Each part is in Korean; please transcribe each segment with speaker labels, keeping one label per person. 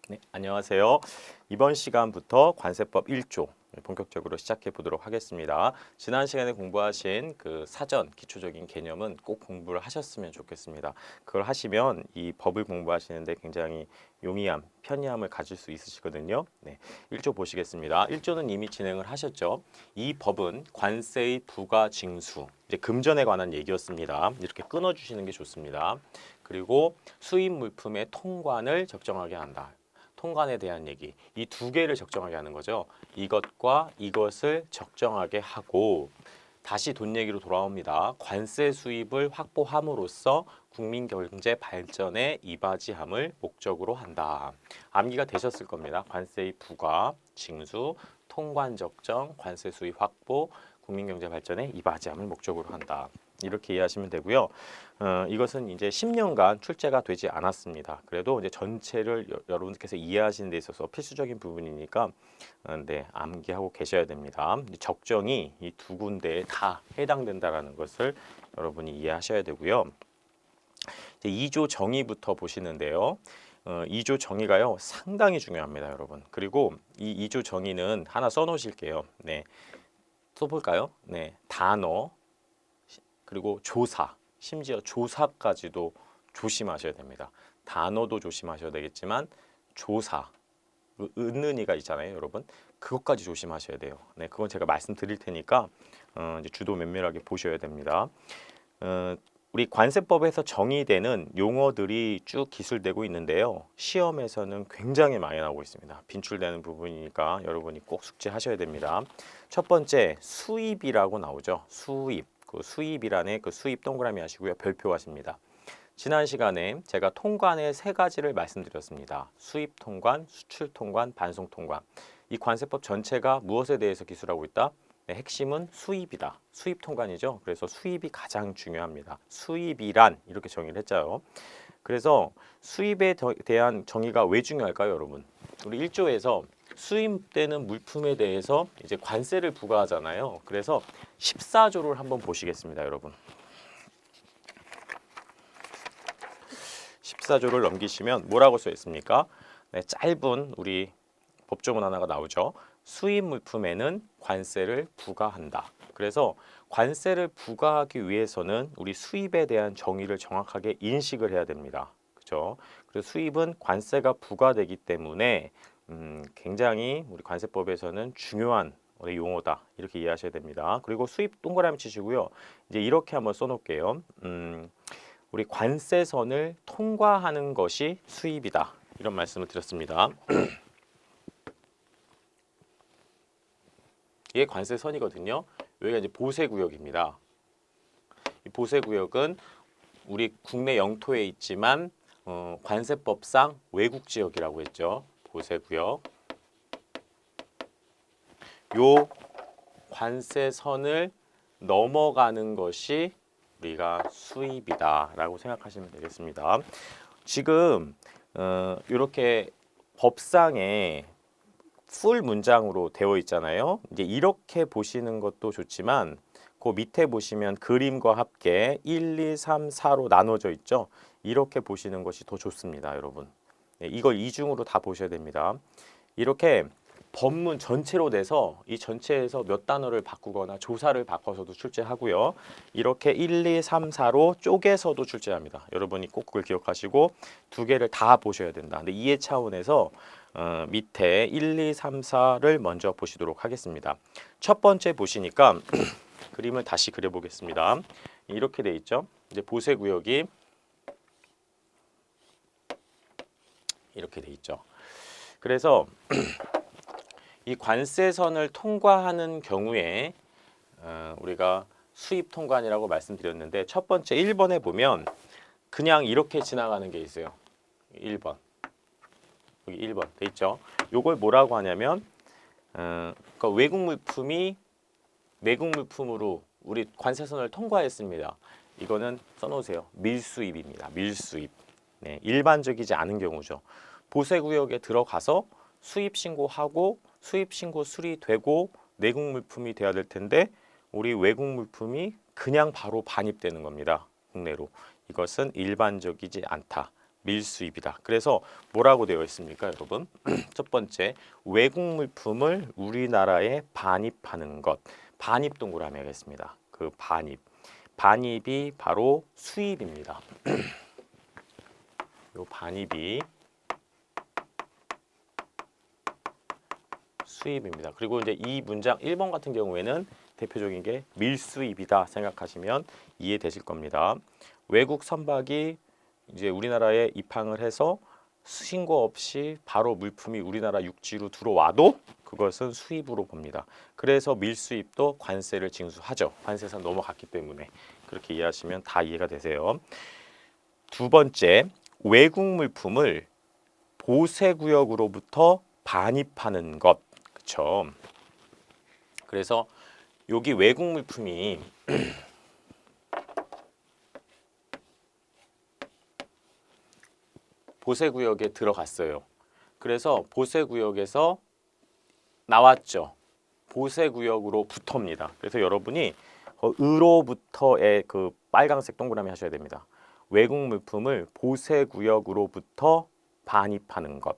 Speaker 1: 네, 안녕하세요. 이번 시간부터 관세법 1조 본격적으로 시작해 보도록 하겠습니다. 지난 시간에 공부하신 그 사전 기초적인 개념은 꼭 공부를 하셨으면 좋겠습니다. 그걸 하시면 이 법을 공부하시는데 굉장히 용이함, 편리함을 가질 수 있으시거든요. 네, 1조 보시겠습니다. 1조는 이미 진행을 하셨죠. 이 법은 관세의 부과 징수, 이제 금전에 관한 얘기였습니다. 이렇게 끊어주시는 게 좋습니다. 그리고 수입 물품의 통관을 적정하게 한다. 통관에 대한 얘기, 이 두 개를 적정하게 하는 거죠. 이것과 이것을 적정하게 하고 다시 돈 얘기로 돌아옵니다. 관세 수입을 확보함으로써 국민 경제 발전에 이바지함을 목적으로 한다. 암기가 되셨을 겁니다. 관세의 부과, 징수, 통관 적정, 관세 수입 확보, 국민 경제 발전에 이바지함을 목적으로 한다. 이렇게 이해하시면 되고요. 이것은 이제 10년간 출제가 되지 않았습니다. 그래도 이제 전체를 여러분께서 이해하시는 데 있어서 필수적인 부분이니까 네, 암기하고 계셔야 됩니다. 적정이 이 두 군데에 다 해당된다라는 것을 여러분이 이해하셔야 되고요. 이제 2조 정의부터 보시는데요. 2조 정의가요 상당히 중요합니다, 여러분. 그리고 이 2조 정의는 하나 써놓으실게요. 네, 써볼까요? 네, 단어 그리고 조사, 심지어 조사까지도 조심하셔야 됩니다. 단어도 조심하셔야 되겠지만 조사, 은는이가 있잖아요, 여러분. 그것까지 조심하셔야 돼요. 네, 그건 제가 말씀드릴 테니까 이제 주도 면밀하게 보셔야 됩니다. 우리 관세법에서 정의되는 용어들이 쭉 기술되고 있는데요. 시험에서는 굉장히 많이 나오고 있습니다. 빈출되는 부분이니까 여러분이 꼭 숙지하셔야 됩니다. 첫 번째 수입이라고 나오죠. 수입. 그 수입이란에 그 수입 동그라미 하시고요. 별표 하십니다. 지난 시간에 제가 통관의 세 가지를 말씀드렸습니다. 수입 통관, 수출 통관, 반송 통관. 이 관세법 전체가 무엇에 대해서 기술하고 있다? 네, 핵심은 수입이다. 수입 통관이죠. 그래서 수입이 가장 중요합니다. 수입이란 이렇게 정의를 했죠. 그래서 수입에 대한 정의가 왜 중요할까요, 여러분? 우리 1조에서 수입되는 물품에 대해서 이제 관세를 부과하잖아요. 그래서 14조를 한번 보시겠습니다, 여러분. 14조를 넘기시면 뭐라고 써 있습니까? 네, 짧은 우리 법조문 하나가 나오죠. 수입 물품에는 관세를 부과한다. 그래서 관세를 부과하기 위해서는 우리 수입에 대한 정의를 정확하게 인식을 해야 됩니다. 그렇죠? 그래서 수입은 관세가 부과되기 때문에 굉장히 우리 관세법에서는 중요한 용어다. 이렇게 이해하셔야 됩니다. 그리고 수입 동그라미 치시고요. 이제 이렇게 한번 써놓을게요. 우리 관세선을 통과하는 것이 수입이다. 이런 말씀을 드렸습니다. 이게 관세선이거든요. 여기가 이제 보세구역입니다. 이 보세구역은 우리 국내 영토에 있지만 관세법상 외국지역이라고 했죠. 보세구역. 요 관세선을 넘어가는 것이 우리가 수입이다라고 생각하시면 되겠습니다. 지금 이렇게 법상에 풀 문장으로 되어 있잖아요. 이제 이렇게 보시는 것도 좋지만 그 밑에 보시면 그림과 함께 1, 2, 3, 4로 나눠져 있죠. 이렇게 보시는 것이 더 좋습니다, 여러분. 네, 이걸 이중으로 다 보셔야 됩니다. 이렇게 법문 전체로 내서 이 전체에서 몇 단어를 바꾸거나 조사를 바꿔서도 출제하고요. 이렇게 1, 2, 3, 4로 쪼개서도 출제합니다. 여러분이 꼭 그걸 기억하시고 두 개를 다 보셔야 된다. 근데 이해 차원에서 밑에 1, 2, 3, 4를 먼저 보시도록 하겠습니다. 첫 번째 보시니까 그림을 다시 그려보겠습니다. 이렇게 돼 있죠. 이제 보세구역이 이렇게 돼 있죠. 그래서 이 관세선을 통과하는 경우에 우리가 수입 통관이라고 말씀드렸는데 첫 번째 1번에 보면 그냥 이렇게 지나가는 게 있어요. 1번. 여기 1번 돼 있죠. 요걸 뭐라고 하냐면 그러니까 외국 물품이 내국 물품으로 우리 관세선을 통과했습니다. 이거는 써놓으세요. 밀수입입니다. 밀수입. 네, 일반적이지 않은 경우죠. 보세구역에 들어가서 수입 신고하고 수입 신고 수리되고 내국 물품이 돼야 될 텐데 우리 외국 물품이 그냥 바로 반입되는 겁니다. 국내로. 이것은 일반적이지 않다. 밀수입이다. 그래서 뭐라고 되어 있습니까, 여러분? 첫 번째, 외국 물품을 우리나라에 반입하는 것. 반입 동그라미 하겠습니다. 그 반입이 바로 수입입니다. 요 반입이 수입입니다. 그리고 이제 이 문장 1번 같은 경우에는 대표적인 게 밀수입이다 생각하시면 이해되실 겁니다. 외국 선박이 이제 우리나라에 입항을 해서 신고 없이 바로 물품이 우리나라 육지로 들어와도 그것은 수입으로 봅니다. 그래서 밀수입도 관세를 징수하죠. 관세선 넘어갔기 때문에 그렇게 이해하시면 다 이해가 되세요. 두 번째, 외국 물품을 보세구역으로부터 반입하는 것. 그렇죠. 그래서 여기 외국 물품이 보세구역에 들어갔어요. 그래서 보세구역에서 나왔죠. 보세구역으로부터입니다. 그래서 여러분이 으로부터의 그 빨간색 동그라미 하셔야 됩니다. 외국 물품을 보세구역으로부터 반입하는 것.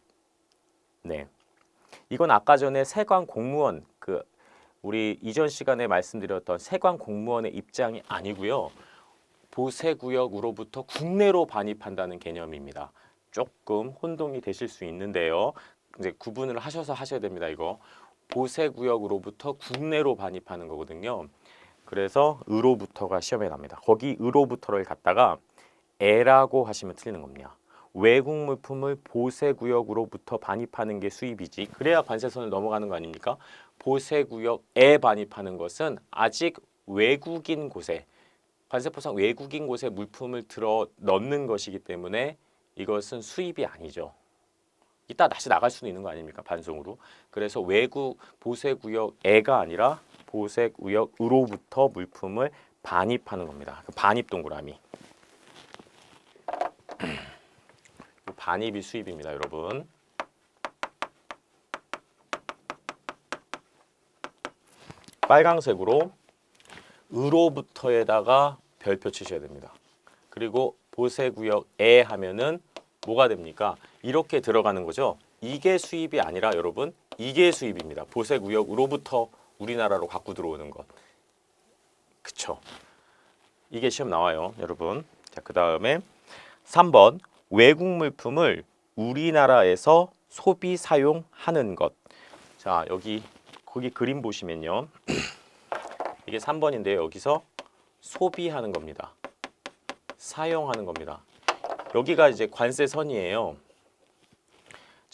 Speaker 1: 네, 이건 아까 전에 세관 공무원 우리 이전 시간에 말씀드렸던 세관 공무원의 입장이 아니고요. 보세구역으로부터 국내로 반입한다는 개념입니다. 조금 혼동이 되실 수 있는데요. 이제 구분을 하셔서 하셔야 됩니다. 이거 보세구역으로부터 국내로 반입하는 거거든요. 그래서 으로부터가 시험에 납니다. 거기 으로부터를 갖다가 에라고 하시면 틀리는 겁니다. 외국 물품을 보세구역으로부터 반입하는 게 수입이지. 그래야 관세선을 넘어가는 거 아닙니까? 보세구역에 반입하는 것은 아직 외국인 곳에 관세법상 외국인 곳에 물품을 들어 넣는 것이기 때문에 이것은 수입이 아니죠. 이따 다시 나갈 수도 있는 거 아닙니까? 반송으로. 그래서 외국 보세구역에가 아니라 보세구역으로부터 물품을 반입하는 겁니다. 그 반입 동그라미. 반입이 수입입니다, 여러분. 빨강색으로 으로부터에다가 별표 치셔야 됩니다. 그리고 보세구역에 하면은 뭐가 됩니까? 이렇게 들어가는 거죠. 이게 수입이 아니라 여러분 이게 수입입니다. 보세구역으로부터 우리나라로 갖고 들어오는 것. 그쵸? 이게 시험 나와요, 여러분. 자, 그 다음에 3번 외국 물품을 우리나라에서 소비 사용하는 것. 자, 거기 그림 보시면요. 이게 3번인데요. 여기서 소비하는 겁니다. 사용하는 겁니다. 여기가 이제 관세선이에요.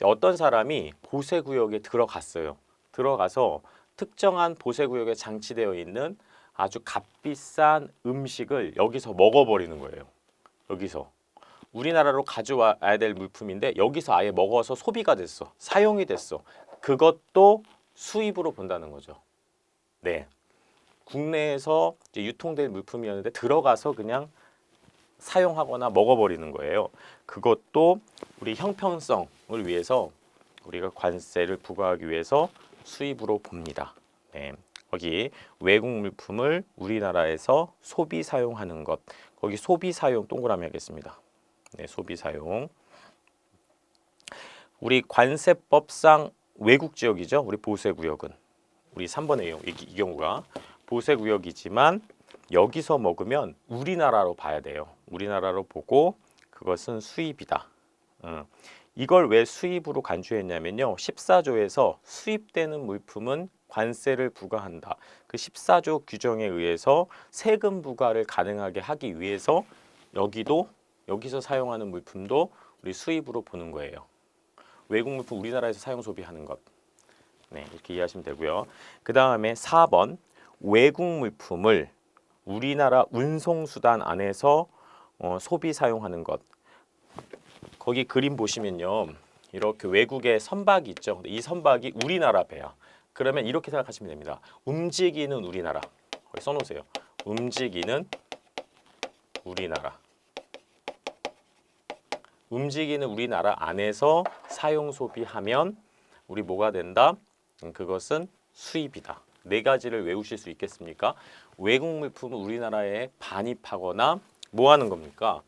Speaker 1: 어떤 사람이 보세구역에 들어갔어요. 들어가서 특정한 보세구역에 장치되어 있는 아주 값비싼 음식을 여기서 먹어버리는 거예요. 여기서. 우리나라로 가져와야 될 물품인데 여기서 아예 먹어서 소비가 됐어. 사용이 됐어. 그것도 수입으로 본다는 거죠. 네. 국내에서 이제 유통될 물품이었는데 들어가서 그냥 사용하거나 먹어버리는 거예요. 그것도 우리 형평성을 위해서 우리가 관세를 부과하기 위해서 수입으로 봅니다. 네. 거기 외국 물품을 우리나라에서 소비 사용하는 것. 거기 소비 사용 동그라미 하겠습니다. 네, 소비 사용. 우리 관세법상 외국 지역이죠. 우리 보세구역은 우리 3번의 이 경우가 보세구역이지만 여기서 먹으면 우리나라로 봐야 돼요. 우리나라로 보고 그것은 수입이다. 이걸 왜 수입으로 간주했냐면요. 14조에서 수입되는 물품은 관세를 부과한다. 그 14조 규정에 의해서 세금 부과를 가능하게 하기 위해서 여기서 사용하는 물품도 우리 수입으로 보는 거예요. 외국 물품 우리나라에서 사용 소비하는 것. 네, 이렇게 이해하시면 되고요. 그 다음에 4번 외국 물품을 우리나라 운송수단 안에서 소비 사용하는 것. 거기 그림 보시면요. 이렇게 외국에 선박이 있죠. 근데 이 선박이 우리나라 배야. 그러면 이렇게 생각하시면 됩니다. 움직이는 우리나라. 거기 써놓으세요. 움직이는 우리나라. 움직이는 우리나라 안에서 사용 소비하면 우리 뭐가 된다? 그것은 수입이다. 네 가지를 외우실 수 있겠습니까? 외국 물품을 우리나라에 반입하거나 뭐 하는 겁니까?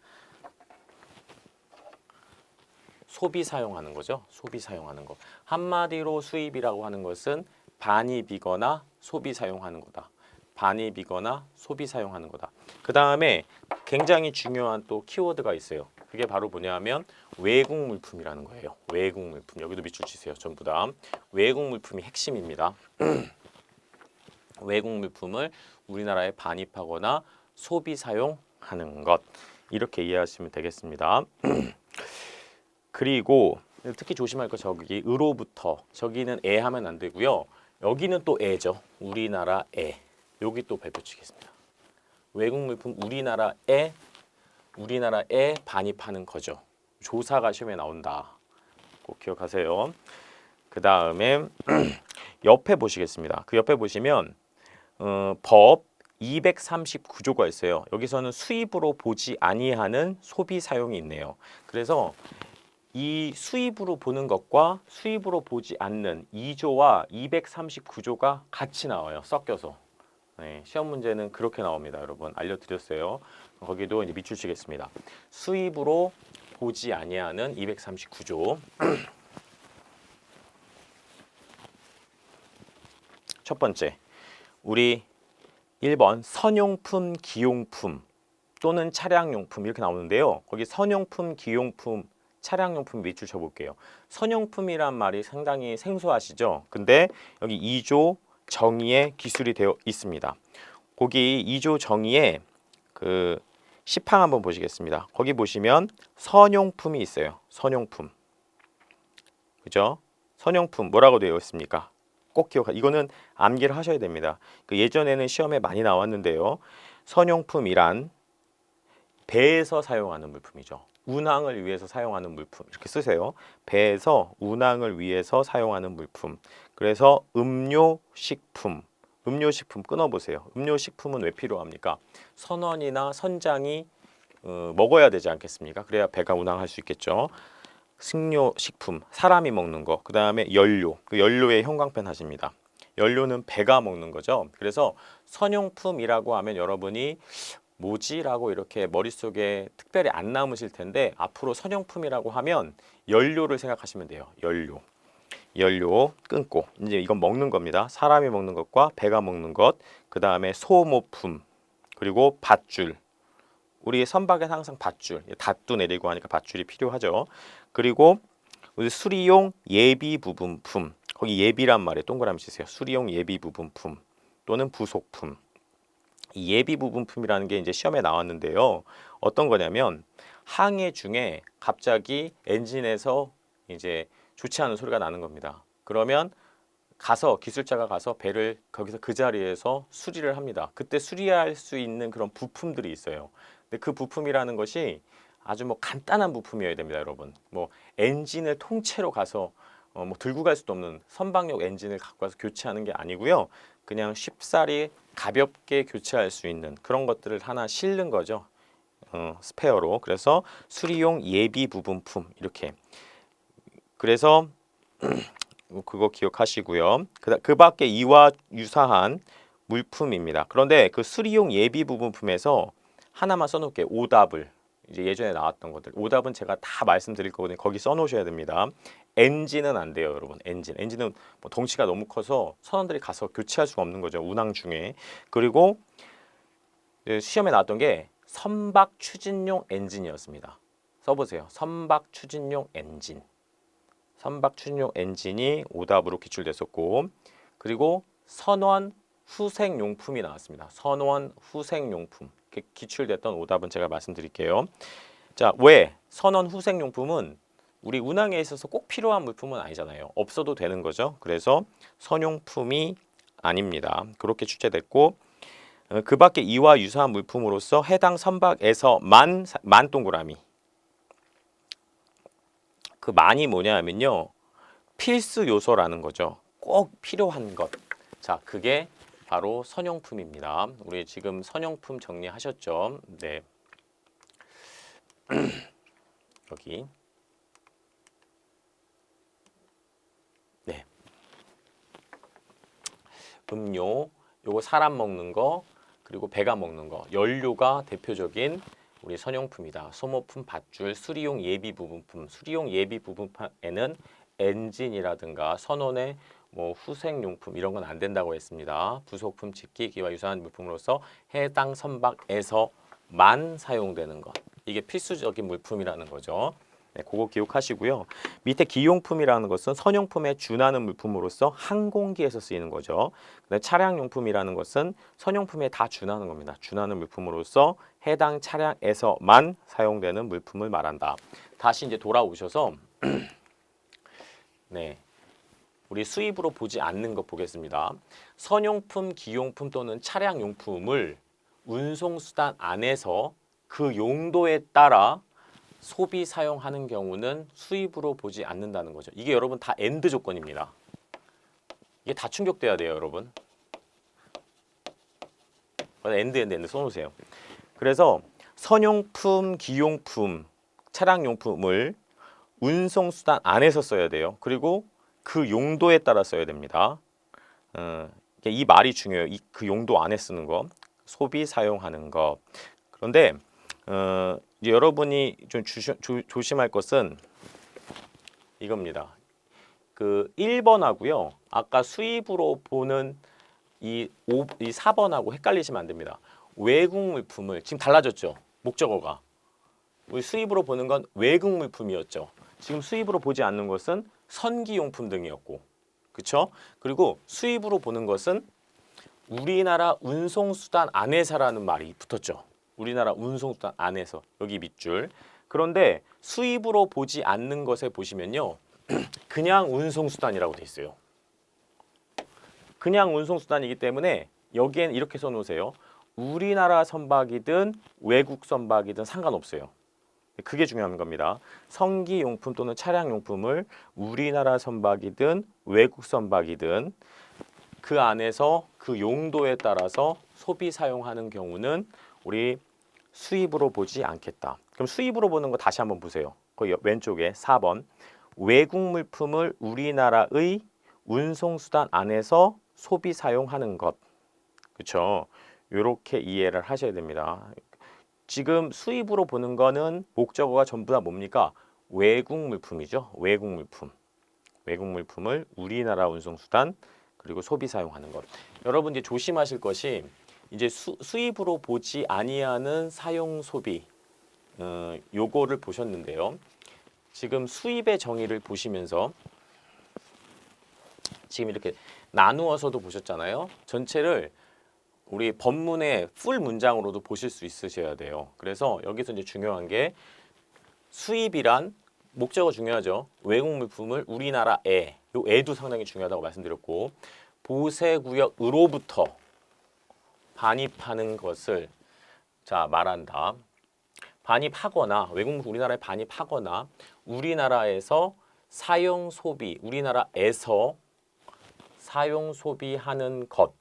Speaker 1: 소비 사용하는 거죠. 소비 사용하는 거. 한마디로 수입이라고 하는 것은 반입이거나 소비 사용하는 거다. 반입이거나 소비 사용하는 거다. 그 다음에 굉장히 중요한 또 키워드가 있어요. 그게 바로 뭐냐면 외국 물품이라는 거예요. 외국 물품. 여기도 밑줄 치세요. 전부 다. 외국 물품이 핵심입니다. 외국 물품을 우리나라에 반입하거나 소비 사용하는 것. 이렇게 이해하시면 되겠습니다. 그리고 특히 조심할 거 저기 으로부터 저기는 에 하면 안 되고요. 여기는 또 에죠. 우리나라 에. 여기 또 발표 치겠습니다. 외국 물품 우리나라에 반입하는 거죠. 조사가 시험에 나온다. 꼭 기억하세요. 그 다음에 옆에 보시겠습니다. 그 옆에 보시면 법 239조가 있어요. 여기서는 수입으로 보지 아니하는 소비 사용이 있네요. 그래서 이 수입으로 보는 것과 수입으로 보지 않는 2조와 239조가 같이 나와요. 섞여서. 네, 시험 문제는 그렇게 나옵니다. 여러분 알려드렸어요. 거기도 이제 밑줄 치겠습니다. 수입으로 보지 아니하는 239조. 첫 번째, 우리 1번 선용품, 기용품 또는 차량용품 이렇게 나오는데요. 거기 선용품, 기용품, 차량용품 밑줄 쳐볼게요. 선용품이란 말이 상당히 생소하시죠? 근데 여기 2조 정의에 기술이 되어 있습니다. 거기 2조 정의에 그 10항 한번 보시겠습니다. 거기 보시면 선용품이 있어요. 선용품. 그죠? 선용품 뭐라고 되어 있습니까? 꼭 이거는 암기를 하셔야 됩니다. 그 예전에는 시험에 많이 나왔는데요. 선용품이란 배에서 사용하는 물품이죠. 운항을 위해서 사용하는 물품 이렇게 쓰세요. 배에서 운항을 위해서 사용하는 물품. 그래서 음료식품, 음료식품 끊어보세요. 음료식품은 왜 필요합니까? 선원이나 선장이 먹어야 되지 않겠습니까? 그래야 배가 운항할 수 있겠죠. 식료식품, 사람이 먹는 거. 그 다음에 연료, 그 연료의 형광펜 하십니다. 연료는 배가 먹는 거죠. 그래서 선용품이라고 하면 여러분이 뭐지라고 이렇게 머릿속에 특별히 안 남으실 텐데 앞으로 선용품이라고 하면 연료를 생각하시면 돼요. 연료 끊고 이제 이건 먹는 겁니다. 사람이 먹는 것과 배가 먹는 것, 그 다음에 소모품, 그리고 밧줄. 우리 선박엔 항상 밧줄, 닷도 내리고 하니까 밧줄이 필요하죠. 그리고 우리 수리용 예비 부분품, 거기 예비란 말에 동그라미 치세요. 수리용 예비 부분품 또는 부속품. 이 예비 부분품이라는 게 이제 시험에 나왔는데요. 어떤 거냐면 항해 중에 갑자기 엔진에서 이제 좋지 않은 소리가 나는 겁니다. 그러면 기술자가 가서 배를 거기서 그 자리에서 수리를 합니다. 그때 수리할 수 있는 그런 부품들이 있어요. 근데 그 부품이라는 것이 아주 뭐 간단한 부품이어야 됩니다, 여러분. 뭐 엔진을 통째로 가서 뭐 들고 갈 수도 없는 선박용 엔진을 갖고 와서 교체하는 게 아니고요. 그냥 쉽사리 가볍게 교체할 수 있는 그런 것들을 하나 실는 거죠. 스페어로. 그래서 수리용 예비 부분품 이렇게. 그래서 그거 기억하시고요. 그 밖에 이와 유사한 물품입니다. 그런데 그 수리용 예비 부분품에서 하나만 써놓을게요. 오답을. 이제 예전에 나왔던 것들. 오답은 제가 다 말씀드릴 거거든요. 거기 써놓으셔야 됩니다. 엔진은 안 돼요, 여러분. 엔진은 뭐 덩치가 너무 커서 선원들이 가서 교체할 수가 없는 거죠. 운항 중에. 그리고 시험에 나왔던 게 선박 추진용 엔진이었습니다. 써보세요. 선박 추진용 엔진. 선박 추진용 엔진이 오답으로 기출됐었고, 그리고 선원 후생용품이 나왔습니다. 선원 후생용품. 기출됐던 오답은 제가 말씀드릴게요. 자, 왜 선원 후생용품은 우리 운항에 있어서 꼭 필요한 물품은 아니잖아요. 없어도 되는 거죠. 그래서 선용품이 아닙니다. 그렇게 출제됐고, 그 밖에 이와 유사한 물품으로서 해당 선박에서만 동그라미. 그 만이 뭐냐 하면요. 필수 요소라는 거죠. 꼭 필요한 것. 자, 그게 바로 선용품입니다. 우리 지금 선용품 정리하셨죠? 네. 여기. 네. 음료, 요거 사람 먹는 거, 그리고 배가 먹는 거. 연료가 대표적인 우리 선용품이다. 소모품, 밧줄, 수리용 예비 부분품. 수리용 예비 부분에는 엔진이라든가 선원의 뭐 후생용품 이런 건 안 된다고 했습니다. 부속품, 직기기와 유사한 물품으로서 해당 선박에서만 사용되는 것. 이게 필수적인 물품이라는 거죠. 네, 그거 기억하시고요. 밑에 기용품이라는 것은 선용품에 준하는 물품으로서 항공기에서 쓰이는 거죠. 근데 차량용품이라는 것은 선용품에 다 준하는 겁니다. 준하는 물품으로서 해당 차량에서만 사용되는 물품을 말한다. 다시 이제 돌아오셔서 네, 우리 수입으로 보지 않는 것 보겠습니다. 선용품, 기용품 또는 차량용품을 운송수단 안에서 그 용도에 따라 소비 사용하는 경우는 수입으로 보지 않는다는 거죠. 이게 여러분 다 엔드 조건입니다. 이게 다 충족돼야 돼요, 여러분. 엔드 써놓으세요. 그래서 선용품, 기용품, 차량용품을 운송수단 안에서 써야 돼요. 그리고 그 용도에 따라 써야 됩니다. 이 말이 중요해요. 그 용도 안에 쓰는 거, 소비 사용하는 거. 그런데 이제 여러분이 좀 조심할 것은 이겁니다. 그 1번하고요. 아까 수입으로 보는 이 4번하고 헷갈리시면 안 됩니다. 외국 물품을 지금 달라졌죠. 목적어가. 우리 수입으로 보는 건 외국 물품이었죠. 지금 수입으로 보지 않는 것은 선기용품 등이었고, 그렇죠? 그리고 수입으로 보는 것은 우리나라 운송수단 안에서라는 말이 붙었죠. 우리나라 운송수단 안에서, 여기 밑줄. 그런데 수입으로 보지 않는 것에 보시면요, 그냥 운송수단이라고 돼 있어요. 그냥 운송수단이기 때문에 여기엔 이렇게 써놓으세요. 우리나라 선박이든 외국 선박이든 상관없어요. 그게 중요한 겁니다. 성기용품 또는 차량용품을 우리나라 선박이든 외국 선박이든 그 안에서 그 용도에 따라서 소비 사용하는 경우는 우리 수입으로 보지 않겠다. 그럼 수입으로 보는 거 다시 한번 보세요. 거기 왼쪽에 4번. 외국 물품을 우리나라의 운송수단 안에서 소비 사용하는 것. 그렇죠? 이렇게 이해를 하셔야 됩니다. 지금 수입으로 보는 거는 목적어가 전부 다 뭡니까? 외국 물품이죠. 외국 물품. 외국 물품을 우리나라 운송수단 그리고 소비 사용하는 것. 여러분 이제 조심하실 것이 이제 수입으로 보지 아니하는 사용 소비 요거를 보셨는데요. 지금 수입의 정의를 보시면서 지금 이렇게 나누어서도 보셨잖아요. 전체를 우리 본문의 풀 문장으로도 보실 수 있으셔야 돼요. 그래서 여기서 이제 중요한 게 수입이란 목적어 중요하죠. 외국 물품을 우리나라에, 요 애도 상당히 중요하다고 말씀드렸고, 보세구역으로부터 반입하는 것을 자 말한다. 반입하거나 외국 물품 우리나라에 반입하거나 우리나라에서 사용 소비, 우리나라에서 사용 소비하는 것.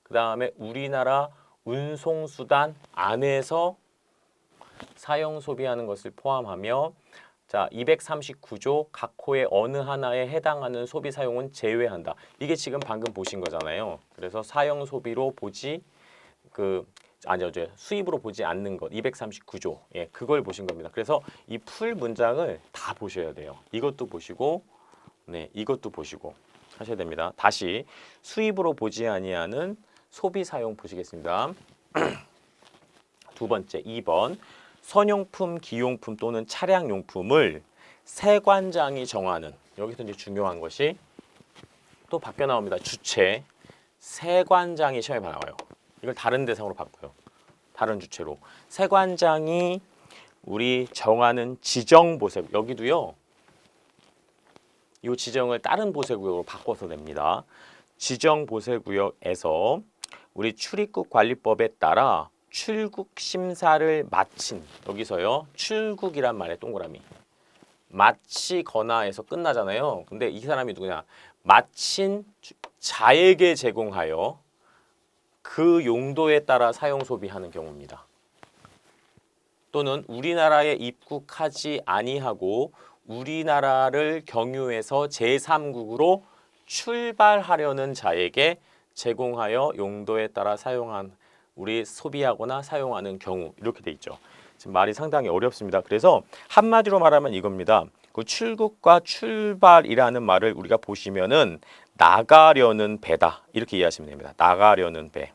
Speaker 1: 그 다음에 우리나라 운송수단 안에서 사용 소비하는 것을 포함하며 자 239조 각 호의 어느 하나에 해당하는 소비 사용은 제외한다. 이게 지금 방금 보신 거잖아요. 그래서 사용 소비로 보지 수입으로 보지 않는 것 239조 예 그걸 보신 겁니다. 그래서 이 풀 문장을 다 보셔야 돼요. 이것도 보시고 네 이것도 보시고 하셔야 됩니다. 다시 수입으로 보지 아니하는 소비 사용 보시겠습니다. 두 번째 2번 선용품, 기용품 또는 차량용품을 세관장이 정하는 여기서 이제 중요한 것이 또 바뀌어 나옵니다. 주체 세관장이 시험에 나와요. 이걸 다른 대상으로 바꿔요. 다른 주체로 세관장이 우리 정하는 지정 보세구 여기도요. 이 지정을 다른 보세구역으로 바꿔서 냅니다. 지정 보세구역에서 우리 출입국 관리법에 따라 출국 심사를 마친 여기서요. 출국이란 말에 동그라미 마치거나 해서 끝나잖아요. 근데 이 사람이 누구냐? 마친 자에게 제공하여 그 용도에 따라 사용 소비하는 경우입니다. 또는 우리나라에 입국하지 아니하고 우리나라를 경유해서 제3국으로 출발하려는 자에게 제공하여 용도에 따라 사용한 우리 소비하거나 사용하는 경우 이렇게 돼 있죠. 지금 말이 상당히 어렵습니다. 그래서 한마디로 말하면 이겁니다. 그 출국과 출발이라는 말을 우리가 보시면은 나가려는 배다 이렇게 이해하시면 됩니다. 나가려는 배.